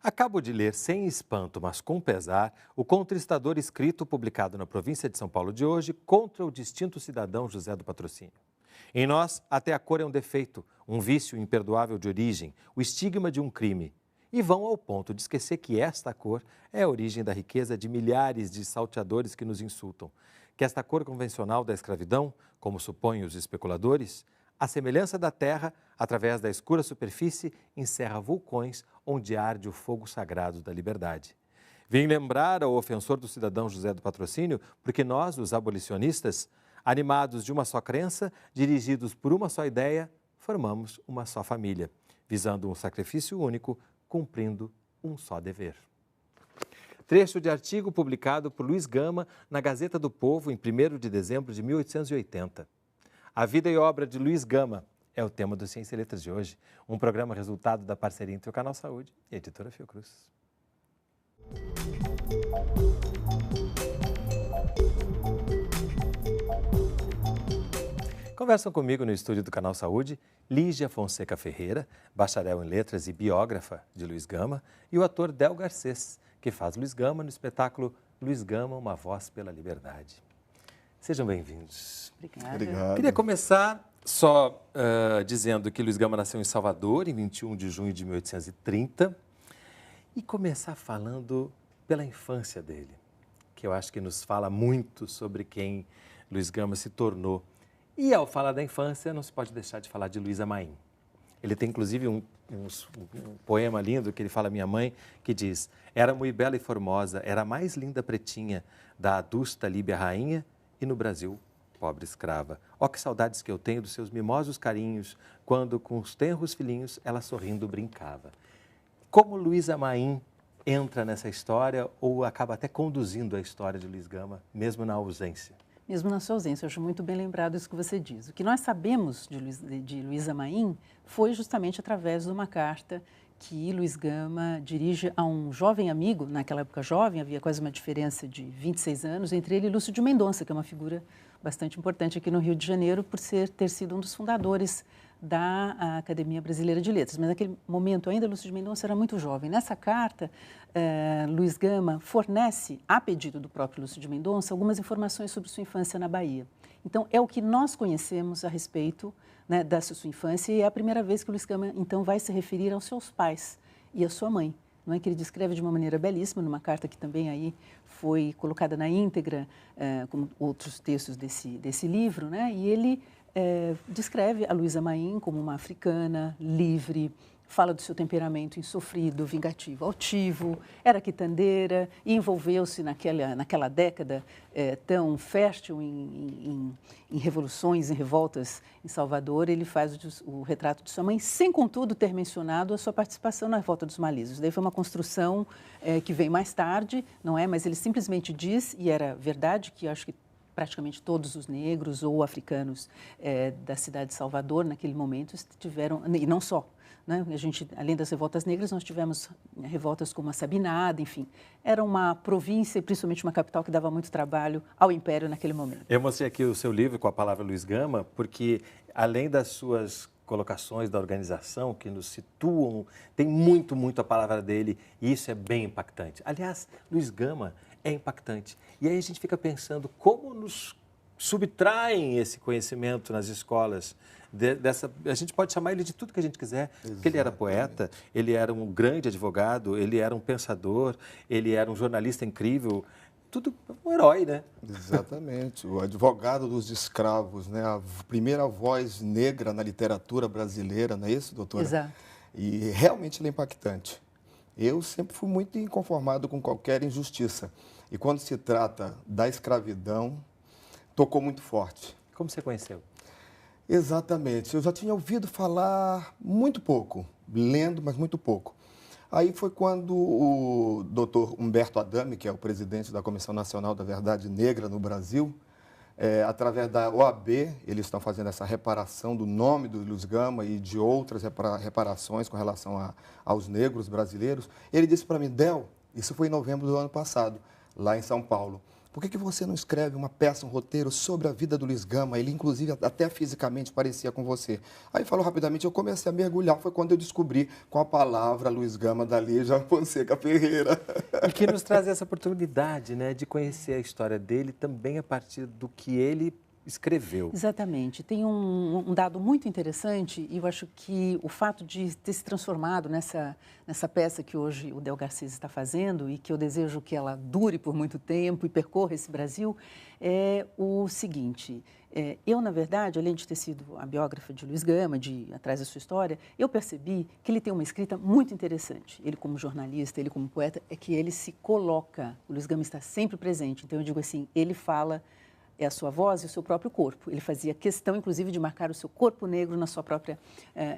Acabo de ler sem espanto, mas com pesar, o contristador escrito publicado na província de São Paulo de hoje contra o distinto cidadão José do Patrocínio. Em nós, até a cor é um defeito, um vício imperdoável de origem, o estigma de um crime. E vão ao ponto de esquecer que esta cor é a origem da riqueza de milhares de salteadores que nos insultam. Que esta cor convencional da escravidão, como supõem os especuladores, a semelhança da terra, através da escura superfície, encerra vulcões onde arde o fogo sagrado da liberdade. Vim lembrar ao ofensor do cidadão José do Patrocínio, porque nós, os abolicionistas, animados de uma só crença, dirigidos por uma só ideia, formamos uma só família, visando um sacrifício único, cumprindo um só dever. Trecho de artigo publicado por Luiz Gama na Gazeta do Povo em 1º de dezembro de 1880. A vida e obra de Luiz Gama é o tema do Ciência e Letras de hoje, um programa resultado da parceria entre o Canal Saúde e a Editora Fiocruz. Conversam comigo no estúdio do Canal Saúde Lígia Fonseca Ferreira, bacharel em letras e biógrafa de Luiz Gama, e o ator Del Garcês, que faz Luiz Gama no espetáculo Luiz Gama, uma voz pela liberdade. Sejam bem-vindos. Obrigado. Queria começar só dizendo que Luiz Gama nasceu em Salvador, em 21 de junho de 1830, e começar falando pela infância dele, que eu acho que nos fala muito sobre quem Luiz Gama se tornou. E ao falar da infância, não se pode deixar de falar de Luísa Maim. Ele tem, inclusive, um poema lindo que ele fala à minha mãe, que diz: era muito bela e formosa, era a mais linda pretinha da adusta Líbia rainha, e no Brasil, pobre escrava. Ó, que saudades que eu tenho dos seus mimosos carinhos, quando com os tenros filhinhos ela sorrindo brincava. Como Luísa Maim entra nessa história ou acaba até conduzindo a história de Luiz Gama, mesmo na ausência? Mesmo na sua ausência, eu acho muito bem lembrado isso que você diz. O que nós sabemos de Luísa Maim foi justamente através de uma carta que Luiz Gama dirige a um jovem amigo, naquela época jovem, havia quase uma diferença de 26 anos, entre ele e Lúcio de Mendonça, que é uma figura bastante importante aqui no Rio de Janeiro, por ter sido um dos fundadores da Academia Brasileira de Letras. Mas naquele momento ainda, Lúcio de Mendonça era muito jovem. Nessa carta, Luiz Gama fornece, a pedido do próprio Lúcio de Mendonça, algumas informações sobre sua infância na Bahia. Então, é o que nós conhecemos a respeito, né, da sua infância, e é a primeira vez que o Luiz Gama, então, vai se referir aos seus pais e à sua mãe. Não é que ele descreve de uma maneira belíssima, numa carta que também aí foi colocada na íntegra, como outros textos desse livro, né? E ele descreve a Luísa Maim como uma africana, livre, fala do seu temperamento insofrido, vingativo, altivo, era quitandeira e envolveu-se naquela década tão fértil em revoluções, em revoltas em Salvador. Ele faz o retrato de sua mãe, sem, contudo, ter mencionado a sua participação na Revolta dos Malísios. Daí foi uma construção que vem mais tarde, não é? Mas ele simplesmente diz, e era verdade, que acho que praticamente todos os negros ou africanos da cidade de Salvador, naquele momento, tiveram, e não só, né? A gente, além das revoltas negras, nós tivemos revoltas como a Sabinada, enfim. Era uma província e principalmente uma capital que dava muito trabalho ao Império naquele momento. Eu mostrei aqui o seu livro com a palavra Luiz Gama, porque além das suas colocações da organização que nos situam, tem muito a palavra dele e isso é bem impactante. Aliás, Luiz Gama é impactante. E aí a gente fica pensando como nos subtraem esse conhecimento nas escolas. A gente pode chamar ele de tudo que a gente quiser, Exatamente. porque ele era poeta, ele era um grande advogado, ele era um pensador, ele era um jornalista incrível, tudo um herói, né? Exatamente, o advogado dos escravos, né? A primeira voz negra na literatura brasileira, não é isso, doutora? Exato. E realmente ele é impactante. Eu sempre fui muito inconformado com qualquer injustiça. E quando se trata da escravidão, tocou muito forte. Como você conheceu? Exatamente. Eu já tinha ouvido falar muito pouco, lendo, mas muito pouco. Aí foi quando o doutor Humberto Adame, que é o presidente da Comissão Nacional da Verdade Negra no Brasil, através da OAB, eles estão fazendo essa reparação do nome do Luiz Gama e de outras reparações com relação aos negros brasileiros. Ele disse para mim, Del, isso foi em novembro do ano passado, lá em São Paulo. Por que você não escreve uma peça, um roteiro sobre a vida do Luiz Gama? Ele, inclusive, até fisicamente parecia com você. Aí falou rapidamente, eu comecei a mergulhar, foi quando eu descobri com a palavra Luiz Gama da Lígia Fonseca Ferreira. E que nos traz essa oportunidade, né, de conhecer a história dele também a partir do que ele escreveu. Exatamente. Tem um dado muito interessante e eu acho que o fato de ter se transformado nessa peça que hoje o Del Garcês está fazendo e que eu desejo que ela dure por muito tempo e percorra esse Brasil é o seguinte. Eu, na verdade, além de ter sido a biógrafa de Luiz Gama, de ir atrás da sua história, eu percebi que ele tem uma escrita muito interessante. Ele como jornalista, ele como poeta, é que ele se coloca, o Luiz Gama está sempre presente. Então, eu digo assim, ele fala... é a sua voz e o seu próprio corpo. Ele fazia questão, inclusive, de marcar o seu corpo negro na sua própria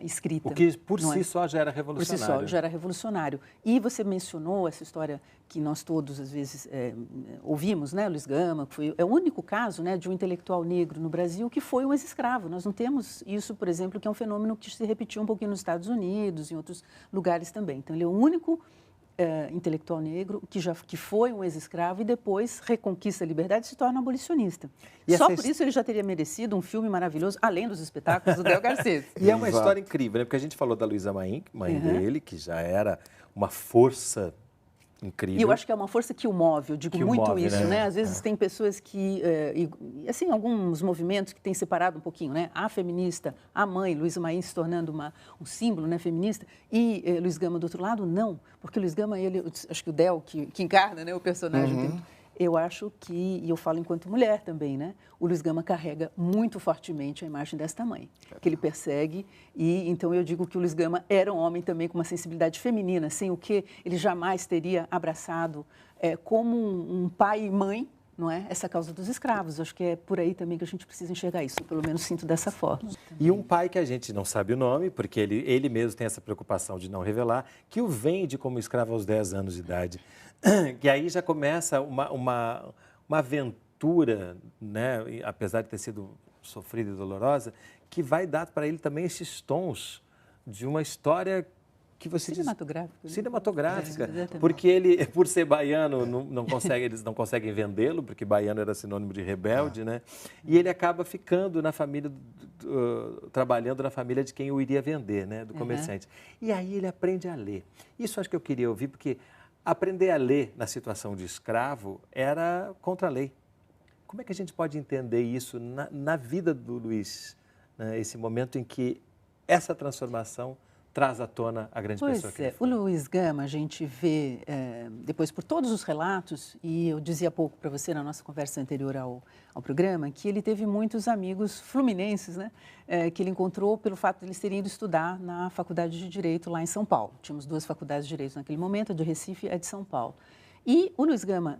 escrita. O que, por si só, já era revolucionário. Por si só, já era revolucionário. E você mencionou essa história que nós todos, às vezes, ouvimos, né? Luiz Gama, que é o único caso, né, de um intelectual negro no Brasil que foi um ex-escravo. Nós não temos isso, por exemplo, que é um fenômeno que se repetiu um pouquinho nos Estados Unidos, em outros lugares também. Então, ele é o único... intelectual negro que foi um ex-escravo e depois reconquista a liberdade e se torna abolicionista. E só por isso ele já teria merecido um filme maravilhoso, além dos espetáculos do Del Garcês. E é uma história incrível, né? Porque a gente falou da Luísa Maim, mãe dele, que já era uma força incrível. E eu acho que é uma força que o move, eu digo muito move, isso, né? Às vezes É. tem pessoas que, assim, alguns movimentos que têm separado um pouquinho, né? A feminista, a mãe, Luísa Maim se tornando um símbolo, né, feminista, e Luiz Gama do outro lado, não. Porque Luiz Gama, ele, acho que o Del, que encarna, né, o personagem, eu acho que, e eu falo enquanto mulher também, né? O Luiz Gama carrega muito fortemente a imagem desta mãe, que ele persegue, e então eu digo que o Luiz Gama era um homem também com uma sensibilidade feminina, sem o que ele jamais teria abraçado como um pai e mãe, não é? Essa causa dos escravos. Acho que é por aí também que a gente precisa enxergar isso, pelo menos sinto dessa forma. E um pai que a gente não sabe o nome, porque ele mesmo tem essa preocupação de não revelar, que o vende como escravo aos 10 anos de idade. Que aí já começa uma aventura, né, apesar de ter sido sofrida e dolorosa, que vai dar para ele também esses tons de uma história que você cinematográfica. Diz, cinematográfica, exatamente. porque ele, por ser baiano, eles não conseguem vendê-lo, porque baiano era sinônimo de rebelde, né? E ele acaba ficando na família, trabalhando na família de quem o iria vender, né? Do comerciante. E aí ele aprende a ler. Isso acho que eu queria ouvir, porque aprender a ler na situação de escravo era contra a lei. Como é que a gente pode entender isso na vida do Luiz, né? Esse momento em que essa transformação traz à tona a grande pessoa que ele foi. O Luiz Gama, a gente vê, depois por todos os relatos, e eu dizia há pouco para você na nossa conversa anterior ao programa, que ele teve muitos amigos fluminenses, né, que ele encontrou pelo fato de eles terem ido estudar na Faculdade de Direito lá em São Paulo. Tínhamos 2 faculdades de Direito naquele momento, a de Recife e a de São Paulo. E o Luiz Gama,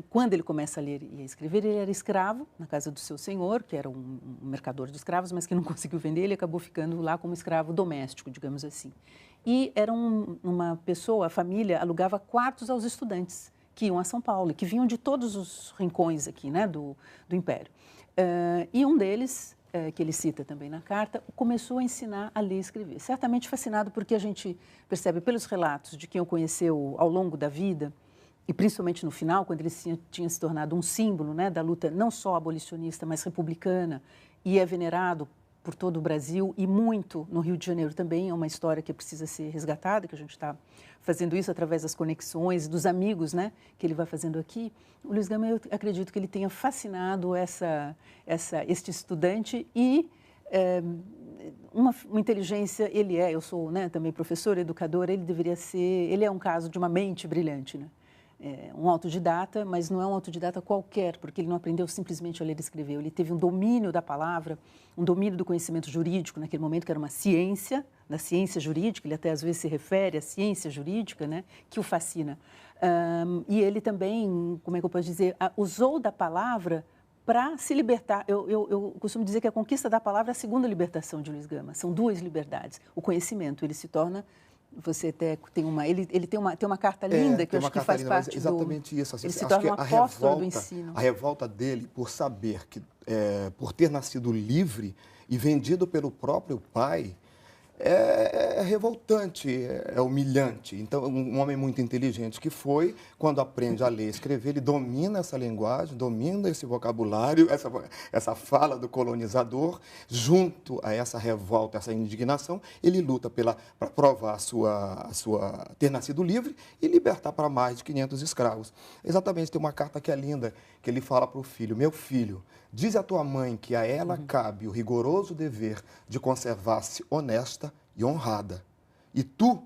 quando ele começa a ler e a escrever, ele era escravo na casa do seu senhor, que era um mercador de escravos, mas que não conseguiu vender, ele acabou ficando lá como escravo doméstico, digamos assim. E era uma pessoa, a família alugava quartos aos estudantes que iam a São Paulo, que vinham de todos os rincões aqui, né, do Império. E um deles, que ele cita também na carta, começou a ensinar a ler e escrever. Certamente fascinado porque a gente percebe pelos relatos de quem o conheceu ao longo da vida, e principalmente no final, quando ele tinha se tornado um símbolo, né, da luta não só abolicionista, mas republicana, e é venerado por todo o Brasil e muito no Rio de Janeiro também. É uma história que precisa ser resgatada, que a gente está fazendo isso através das conexões, dos amigos, né, que ele vai fazendo aqui. O Luiz Gama, eu acredito que ele tenha fascinado este estudante e uma inteligência, eu sou, né, também professora, educadora, ele é um caso de uma mente brilhante, né? Um autodidata, mas não é um autodidata qualquer, porque ele não aprendeu simplesmente a ler e escrever. Ele teve um domínio da palavra, um domínio do conhecimento jurídico, naquele momento que era uma ciência, da ciência jurídica, ele até às vezes se refere à ciência jurídica, né, que o fascina. E ele também, como é que eu posso dizer, usou da palavra para se libertar. Eu costumo dizer que a conquista da palavra é a segunda libertação de Luiz Gama. São 2 liberdades. O conhecimento, ele se torna você até ele tem uma carta linda que eu acho que faz parte do... Exatamente isso. Assim, ele se torna um apóstolo do ensino. A revolta dele por saber que, por ter nascido livre e vendido pelo próprio pai, é revoltante, é humilhante. Então, um homem muito inteligente que foi, quando aprende a ler e escrever, ele domina essa linguagem, domina esse vocabulário, essa fala do colonizador, junto a essa revolta, essa indignação, ele luta para provar ter nascido livre e libertar para mais de 500 escravos. Exatamente, tem uma carta que é linda, que ele fala para o filho: meu filho, diz à tua mãe que a ela cabe o rigoroso dever de conservar-se honesta e honrada. E tu,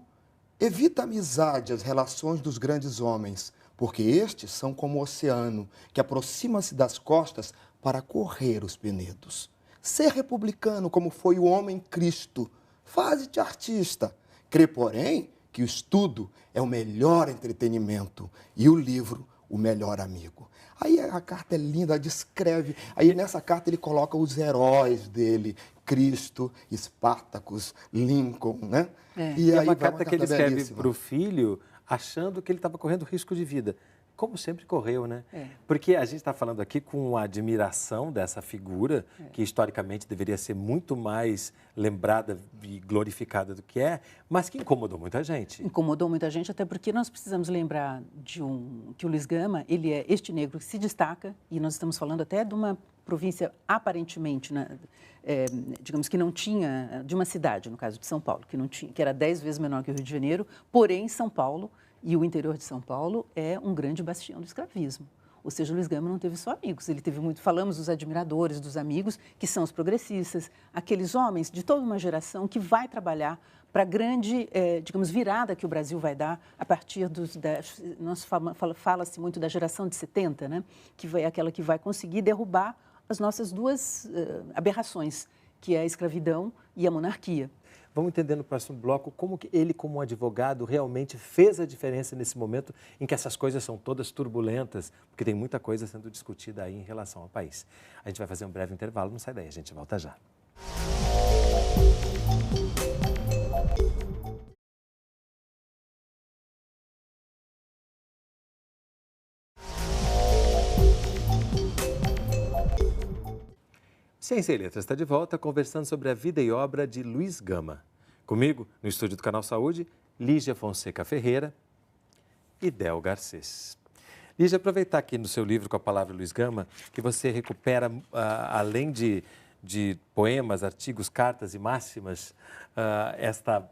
evita a amizade e as relações dos grandes homens, porque estes são como o oceano, que aproxima-se das costas para correr os penedos. Ser republicano, como foi o homem Cristo, faze-te artista. Crê, porém, que o estudo é o melhor entretenimento e o livro o melhor amigo. Aí a carta é linda, descreve. Aí nessa carta ele coloca os heróis dele, Cristo, Espartacus, Lincoln, né? E aí uma carta que ele escreve para o filho, achando que ele estava correndo risco de vida. Como sempre correu, né? Porque a gente está falando aqui com a admiração dessa figura, que historicamente deveria ser muito mais lembrada e glorificada do que é, mas que incomodou muita gente. Incomodou muita gente, até porque nós precisamos lembrar que o Luiz Gama, ele é este negro que se destaca, e nós estamos falando até de uma província aparentemente, né, digamos que não tinha, de uma cidade, no caso de São Paulo, que era 10 vezes menor que o Rio de Janeiro, porém São Paulo e o interior de São Paulo é um grande bastião do escravismo. Ou seja, Luiz Gama não teve só amigos, ele teve muito, falamos dos admiradores, dos amigos, que são os progressistas, aqueles homens de toda uma geração que vai trabalhar para a grande, digamos, virada que o Brasil vai dar a partir fala-se muito da geração de 70, né? Que é aquela que vai conseguir derrubar as nossas duas aberrações, que é a escravidão e a monarquia. Vamos entender no próximo bloco como que ele, como advogado, realmente fez a diferença nesse momento em que essas coisas são todas turbulentas, porque tem muita coisa sendo discutida aí em relação ao país. A gente vai fazer um breve intervalo, não sai daí, a gente volta já. Ciência e Letras está de volta conversando sobre a vida e obra de Luiz Gama. Comigo, no estúdio do Canal Saúde, Lígia Fonseca Ferreira e Del Garcês. Lígia, aproveitar aqui no seu livro com a palavra Luiz Gama, que você recupera, além de poemas, artigos, cartas e máximas, esta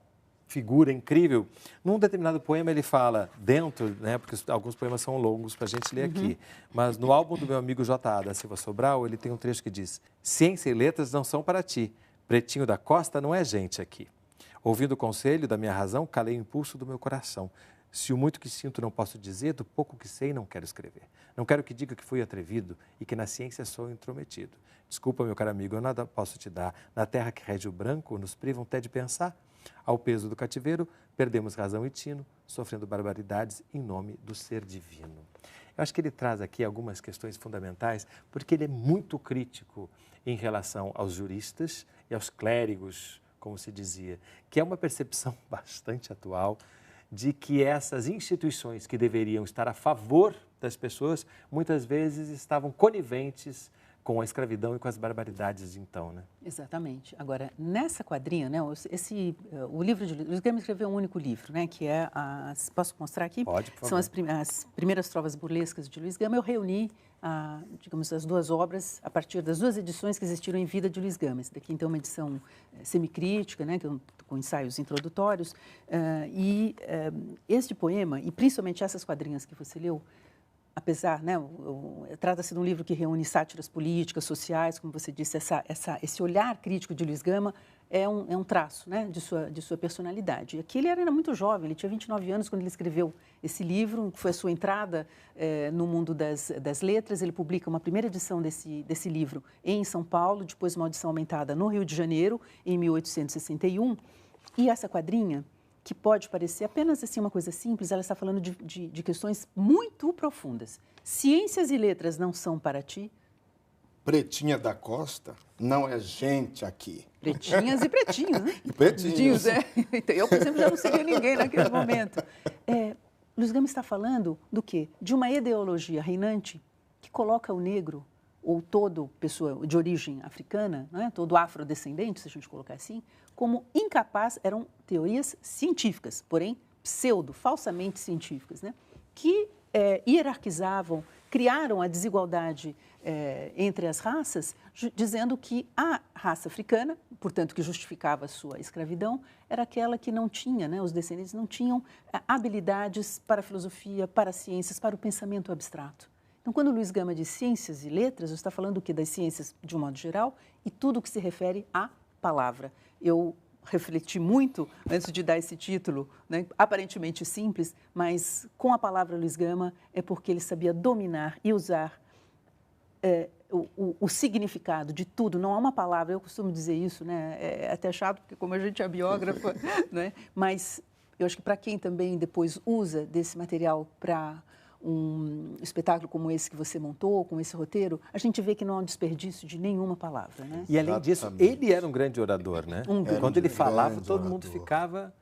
figura incrível. Num determinado poema ele fala dentro, né, porque alguns poemas são longos para a gente ler aqui, mas no álbum do meu amigo J.A. da Silva Sobral, ele tem um trecho que diz: ciência e letras não são para ti, pretinho da costa não é gente aqui. Ouvindo o conselho da minha razão, calei o impulso do meu coração. Se o muito que sinto não posso dizer, do pouco que sei não quero escrever. Não quero que diga que fui atrevido e que na ciência sou intrometido. Desculpa, meu caro amigo, eu nada posso te dar. Na terra que rege o branco, nos privam até de pensar. Ao peso do cativeiro, perdemos razão e tino, sofrendo barbaridades em nome do ser divino. Eu acho que ele traz aqui algumas questões fundamentais, porque ele é muito crítico em relação aos juristas e aos clérigos, como se dizia, que é uma percepção bastante atual de que essas instituições que deveriam estar a favor das pessoas, muitas vezes estavam coniventes com a escravidão e com as barbaridades de então, né? Exatamente. Agora, nessa quadrinha, né, o livro de Luiz Gama escreveu um único livro, né, que é posso mostrar aqui? Pode, por favor. São as primeiras trovas burlescas de Luiz Gama. Eu reuni, digamos, as duas obras a partir das duas edições que existiram em vida de Luiz Gama. Esse daqui, então, é uma edição semicrítica, né, com ensaios introdutórios. Este poema, e principalmente essas quadrinhas que você leu, apesar, né, trata-se de um livro que reúne sátiras políticas, sociais, como você disse, esse olhar crítico de Luiz Gama é um traço, né, de sua personalidade. E aqui ele era muito jovem, ele tinha 29 anos quando ele escreveu esse livro, que foi a sua entrada no mundo das letras. Ele publica uma primeira edição desse livro em São Paulo, depois uma edição aumentada no Rio de Janeiro, em 1861. E essa quadrinha, que pode parecer apenas assim uma coisa simples, ela está falando de questões muito profundas. Ciências e letras não são para ti, Pretinha da Costa não é gente aqui. Pretinhas e pretinhos, né? E pretinhos. Então, eu, por exemplo, já não seria ninguém naquele momento. Luiz Gama está falando do quê? De uma ideologia reinante que coloca o negro, ou todo pessoa de origem africana, né? Todo afrodescendente, se a gente colocar assim, como incapaz, eram teorias científicas, porém pseudo, falsamente científicas, né? Que hierarquizavam, criaram a desigualdade entre as raças, dizendo que a raça africana, portanto, que justificava a sua escravidão, era aquela que não tinha, né, os descendentes não tinham habilidades para a filosofia, para as ciências, para o pensamento abstrato. Então, quando Luiz Gama diz ciências e letras, está falando do quê? Das ciências de um modo geral e tudo o que se refere à palavra. Eu refleti muito antes de dar esse título, né, aparentemente simples, mas com a palavra Luiz Gama é porque ele sabia dominar e usar o significado de tudo. Não há uma palavra, eu costumo dizer isso, né, é até chato, porque como a gente é biógrafa, né, mas eu acho que para quem também depois usa desse material para um espetáculo como esse que você montou, com esse roteiro, a gente vê que não há um desperdício de nenhuma palavra, né? E além disso, ele era um grande orador, né? Quando ele falava, todo mundo ficava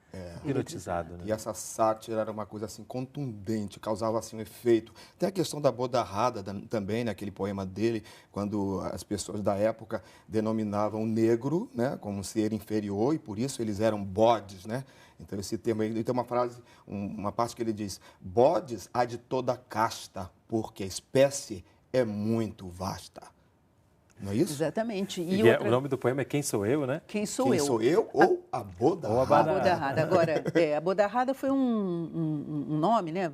hipnotizado. Né? E essa sátira era uma coisa assim contundente, causava assim um efeito. Tem a questão da bodarrada também, naquele poema dele, quando as pessoas da época denominavam o negro, né, como um ser inferior e por isso eles eram bodes, né? Então esse termo, ele tem uma frase, uma parte que ele diz: bodes há de toda casta, porque a espécie é muito vasta. Não é isso? Exatamente. O nome do poema é Quem Sou Eu, né? Quem Sou Eu? Quem sou eu ou a Bodarrada? A Bodarrada. Agora, a Bodarrada foi um nome, né,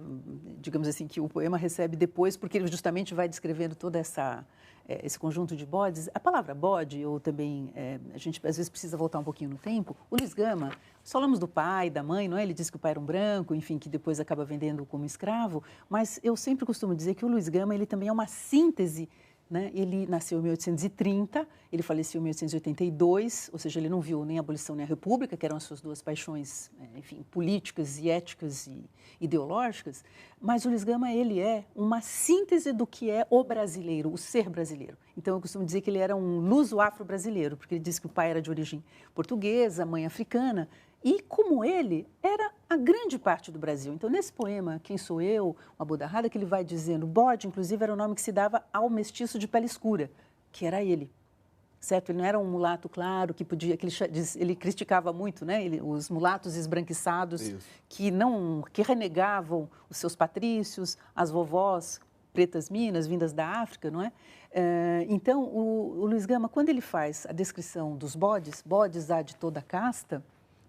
digamos assim, que o poema recebe depois, porque ele justamente vai descrevendo toda esse conjunto de bodes. A palavra bode, ou também, a gente às vezes precisa voltar um pouquinho no tempo, o Luiz Gama, falamos do pai, da mãe, não é? Ele disse que o pai era um branco, enfim, que depois acaba vendendo como escravo, mas eu sempre costumo dizer que o Luiz Gama, ele também é uma síntese, né? Ele nasceu em 1830, ele faleceu em 1882, ou seja, ele não viu nem a abolição nem a república, que eram as suas duas paixões, enfim, políticas e éticas e ideológicas, mas o Luiz Gama, ele é uma síntese do que é o brasileiro, o ser brasileiro. Então, eu costumo dizer que ele era um luso-afro-brasileiro, porque ele disse que o pai era de origem portuguesa, a mãe africana, e, como ele, era a grande parte do Brasil. Então, nesse poema, Quem Sou Eu, uma Bodarrada, que ele vai dizendo, bode, inclusive, era o nome que se dava ao mestiço de pele escura, que era ele, certo? Ele não era um mulato claro, que podia, que ele criticava muito, né? Os mulatos esbranquiçados, que renegavam os seus patrícios, as vovós pretas minas, vindas da África, não é? Então, o Luiz Gama, quando ele faz a descrição dos bodes, bodes há de toda casta,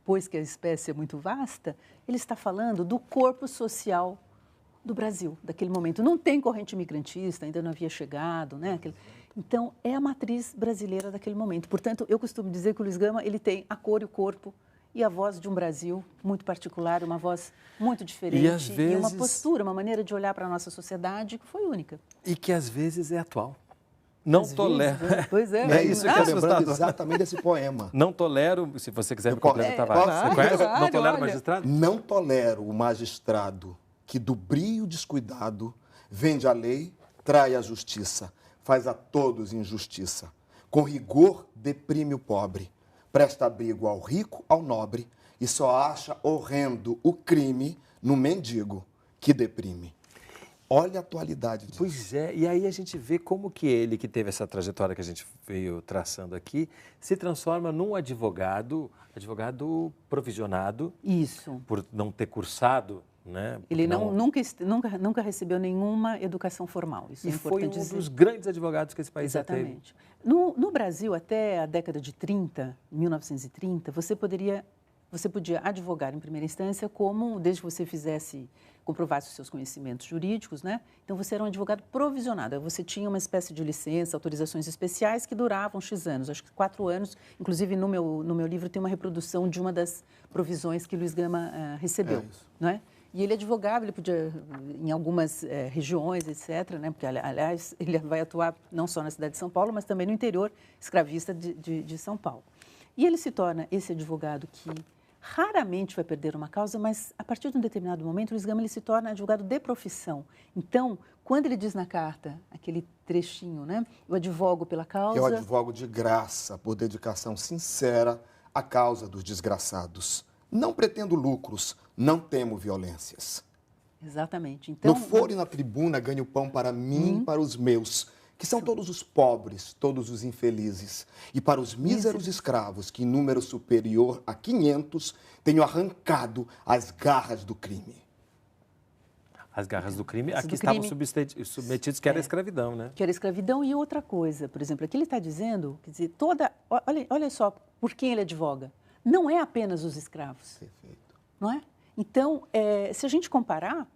pois que a espécie é muito vasta, ele está falando do corpo social do Brasil, daquele momento. Não tem corrente imigrantista, ainda não havia chegado, né? Então, é a matriz brasileira daquele momento. Portanto, eu costumo dizer que o Luiz Gama, ele tem a cor e o corpo e a voz de um Brasil muito particular, uma voz muito diferente, e às vezes, uma postura, uma maneira de olhar para a nossa sociedade que foi única. E que às vezes é atual. Não tolero. Pois é. É isso que eu lembrando exatamente desse poema. Não tolero, se você quiser me complementar, você conhece? Claro, Não tolero o olha. magistrado? Não tolero o magistrado que do brio descuidado vende a lei, trai a justiça, faz a todos injustiça. Com rigor deprime o pobre, presta abrigo ao rico, ao nobre, e só acha horrendo o crime no mendigo que deprime. Olha a atualidade disso. Pois é, e aí a gente vê como que ele, que teve essa trajetória que a gente veio traçando aqui, se transforma num advogado provisionado. Isso. Por não ter cursado, né? Ele nunca recebeu nenhuma educação formal. Isso é importante dizer. E foi um dos grandes advogados que esse país já teve. Exatamente. No Brasil, até a década de 30, 1930, você podia advogar em primeira instância desde que você comprovasse os seus conhecimentos jurídicos, né? Então, você era um advogado provisionado. Você tinha uma espécie de licença, autorizações especiais que duravam X anos, acho que 4 anos. Inclusive, no meu livro tem uma reprodução de uma das provisões que Luiz Gama recebeu, não é? E ele advogava, ele podia, em algumas regiões, etc., né? Porque, aliás, ele vai atuar não só na cidade de São Paulo, mas também no interior escravista de São Paulo. E ele se torna esse advogado que raramente vai perder uma causa, mas a partir de um determinado momento, o Luiz Gama ele se torna advogado de profissão. Então, quando ele diz na carta, aquele trechinho, né? Eu advogo pela causa... Eu advogo de graça, por dedicação sincera à causa dos desgraçados. Não pretendo lucros, não temo violências. Exatamente. Então, no foro e na tribuna ganho pão para mim e para os meus, que são todos os pobres, todos os infelizes. E para os míseros escravos, que em número superior a 500, tenho arrancado as garras do crime. As garras do crime, aqui estavam submetidos, que era a escravidão, né? Que era a escravidão e outra coisa. Por exemplo, aqui ele está dizendo, quer dizer, olha só por quem ele advoga. Não é apenas os escravos. Perfeito. Não é? Então, se a gente comparar,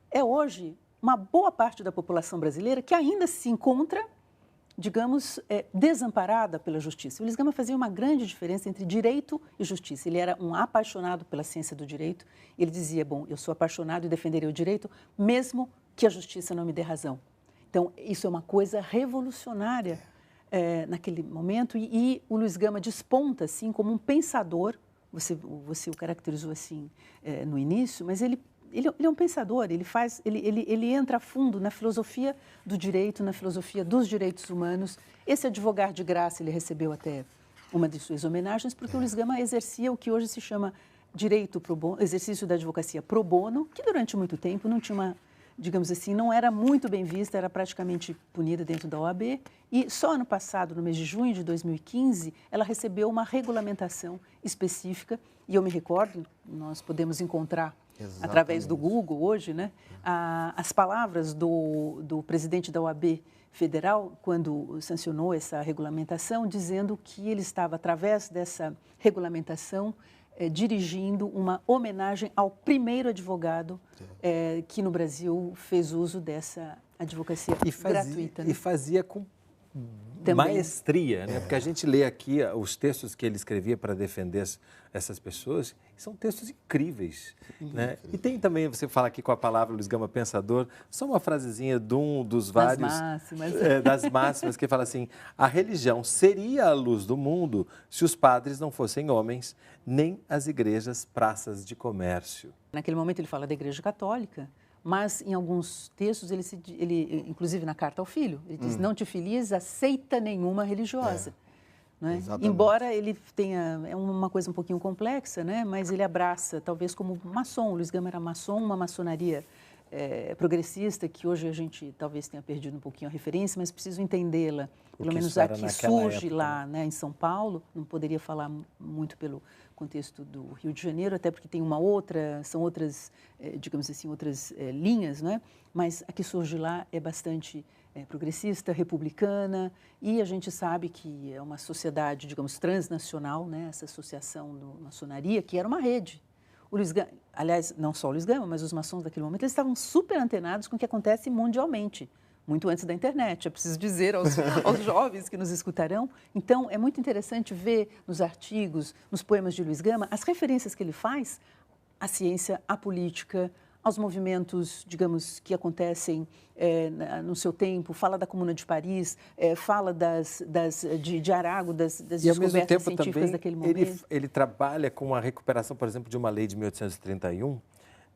é hoje uma boa parte da população brasileira que ainda se encontra, digamos, desamparada pela justiça. O Luiz Gama fazia uma grande diferença entre direito e justiça. Ele era um apaixonado pela ciência do direito. Ele dizia, bom, eu sou apaixonado e defenderei o direito, mesmo que a justiça não me dê razão. Então, isso é uma coisa revolucionária naquele momento. E o Luiz Gama desponta, assim, como um pensador. Você o caracterizou assim no início, mas ele é um pensador, ele entra a fundo na filosofia do direito, na filosofia dos direitos humanos. Esse advogar de graça, ele recebeu até uma de suas homenagens, porque o Luiz Gama exercia o que hoje se chama direito pro bono, exercício da advocacia pro bono, que durante muito tempo não tinha uma, digamos assim, não era muito bem vista, era praticamente punida dentro da OAB. E só ano passado, no mês de junho de 2015, ela recebeu uma regulamentação específica. E eu me recordo, nós podemos encontrar através do Google hoje, né, as palavras do presidente da OAB federal, quando sancionou essa regulamentação, dizendo que ele estava, através dessa regulamentação, dirigindo uma homenagem ao primeiro advogado que no Brasil fez uso dessa advocacia gratuita. Né? E fazia com maestria, né? Porque a gente lê aqui os textos que ele escrevia para defender essas pessoas, são textos incríveis, né? E tem também, você fala aqui com a palavra Luiz Gama Pensador, só uma frasezinha de um dos vários... das máximas, que fala assim, a religião seria a luz do mundo se os padres não fossem homens, nem as igrejas praças de comércio. Naquele momento ele fala da Igreja Católica, mas em alguns textos, ele inclusive na Carta ao Filho, ele diz, não te filies a seita nenhuma religiosa. Né? Embora ele tenha, é uma coisa um pouquinho complexa, né? Mas ele abraça, talvez como maçom, o Luiz Gama era maçom, uma maçonaria progressista, que hoje a gente talvez tenha perdido um pouquinho a referência, mas preciso entendê-la, pelo menos a que surge época, lá, né, em São Paulo, não poderia falar muito pelo contexto do Rio de Janeiro, até porque tem são outras, digamos assim, outras linhas, né? Mas a que surge lá é bastante progressista, republicana, e a gente sabe que é uma sociedade, digamos, transnacional, né? Essa associação da maçonaria, que era uma rede. O Luiz Gama, aliás, não só o Luiz Gama, mas os maçons daquele momento, eles estavam super antenados com o que acontece mundialmente, muito antes da internet, é preciso dizer aos jovens que nos escutarão. Então, é muito interessante ver nos artigos, nos poemas de Luiz Gama, as referências que ele faz à ciência, à política, aos movimentos, digamos, que acontecem no seu tempo, fala da Comuna de Paris, fala de Arago, das descobertas científicas daquele momento. Ele trabalha com a recuperação, por exemplo, de uma lei de 1831,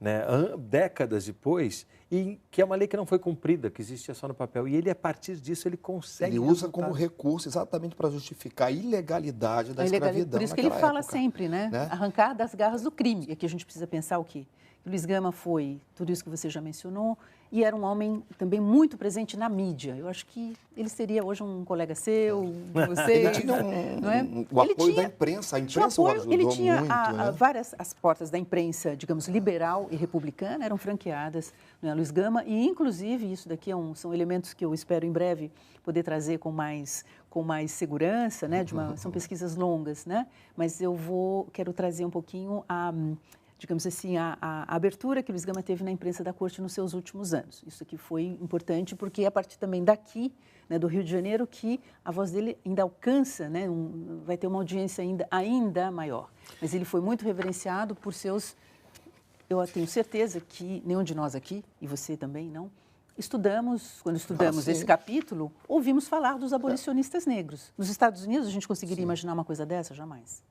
né, décadas depois, e que é uma lei que não foi cumprida, que existia só no papel. E ele, a partir disso, ele consegue... Ele usa como recurso exatamente para justificar a ilegalidade da escravidão. Por isso que ele fala sempre, né? Arrancar das garras do crime. E aqui a gente precisa pensar o quê? Luiz Gama foi tudo isso que você já mencionou e era um homem também muito presente na mídia. Eu acho que ele seria hoje um colega seu, de você. Ele tinha o apoio da imprensa, a imprensa o ajudou muito. Ele tinha as portas da imprensa, digamos, liberal e republicana, eram franqueadas, né, Luiz Gama, e inclusive isso daqui são elementos que eu espero em breve poder trazer com mais segurança, né, são pesquisas longas, né, mas quero trazer um pouquinho digamos assim, a abertura que Luiz Gama teve na imprensa da corte nos seus últimos anos. Isso aqui foi importante porque é a partir também daqui, né, do Rio de Janeiro, que a voz dele ainda alcança, né, vai ter uma audiência ainda maior. Mas ele foi muito reverenciado por seus... Eu tenho certeza que nenhum de nós aqui, e você também não, quando estudamos esse capítulo, ouvimos falar dos abolicionistas negros. Nos Estados Unidos, a gente conseguiria imaginar uma coisa dessa? Jamais.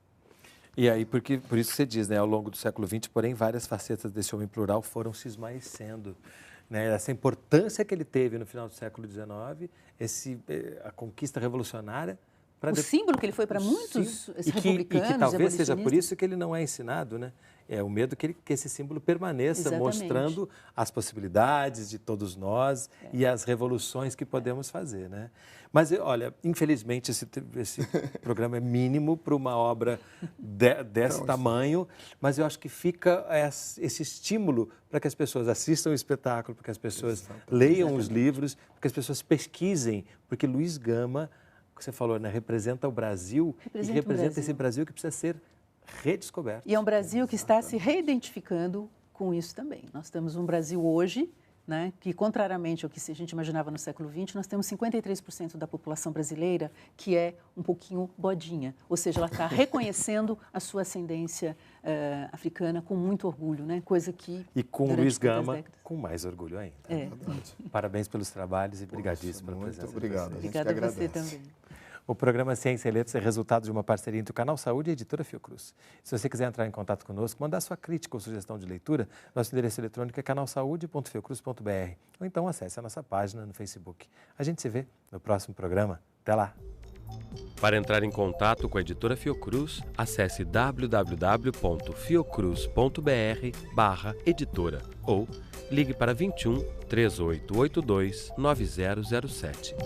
E aí, por isso que você diz, né, ao longo do século XX, porém, várias facetas desse homem plural foram se esmaecendo. Né? Essa importância que ele teve no final do século XIX, a conquista revolucionária. O símbolo que ele foi para muitos republicanos, e que talvez seja por isso que ele não é ensinado, né? É o medo que esse símbolo permaneça, exatamente, mostrando as possibilidades de todos nós e as revoluções que podemos fazer, né? Mas, olha, infelizmente esse programa é mínimo para uma obra desse tamanho, mas eu acho que fica esse estímulo para que as pessoas assistam o espetáculo, para que as pessoas leiam os livros, para que as pessoas pesquisem, porque Luiz Gama, que você falou, né, representa o Brasil e representa esse Brasil que precisa ser redescoberto. E é um Brasil que está se reidentificando com isso também. Nós temos um Brasil hoje, né, que, contrariamente ao que a gente imaginava no século XX, nós temos 53% da população brasileira que é um pouquinho bodinha, ou seja, ela está reconhecendo a sua ascendência africana com muito orgulho, né, coisa que... E com Luiz Gama, com mais orgulho ainda. Parabéns pelos trabalhos e brigadíssimo pela presença. Muito obrigado. Obrigada a você também. O programa Ciência e Letras é resultado de uma parceria entre o Canal Saúde e a Editora Fiocruz. Se você quiser entrar em contato conosco, mandar sua crítica ou sugestão de leitura, nosso endereço eletrônico é canalsaude.fiocruz.br ou então acesse a nossa página no Facebook. A gente se vê no próximo programa. Até lá! Para entrar em contato com a Editora Fiocruz, acesse www.fiocruz.br/editora ou ligue para 21 3882 9007.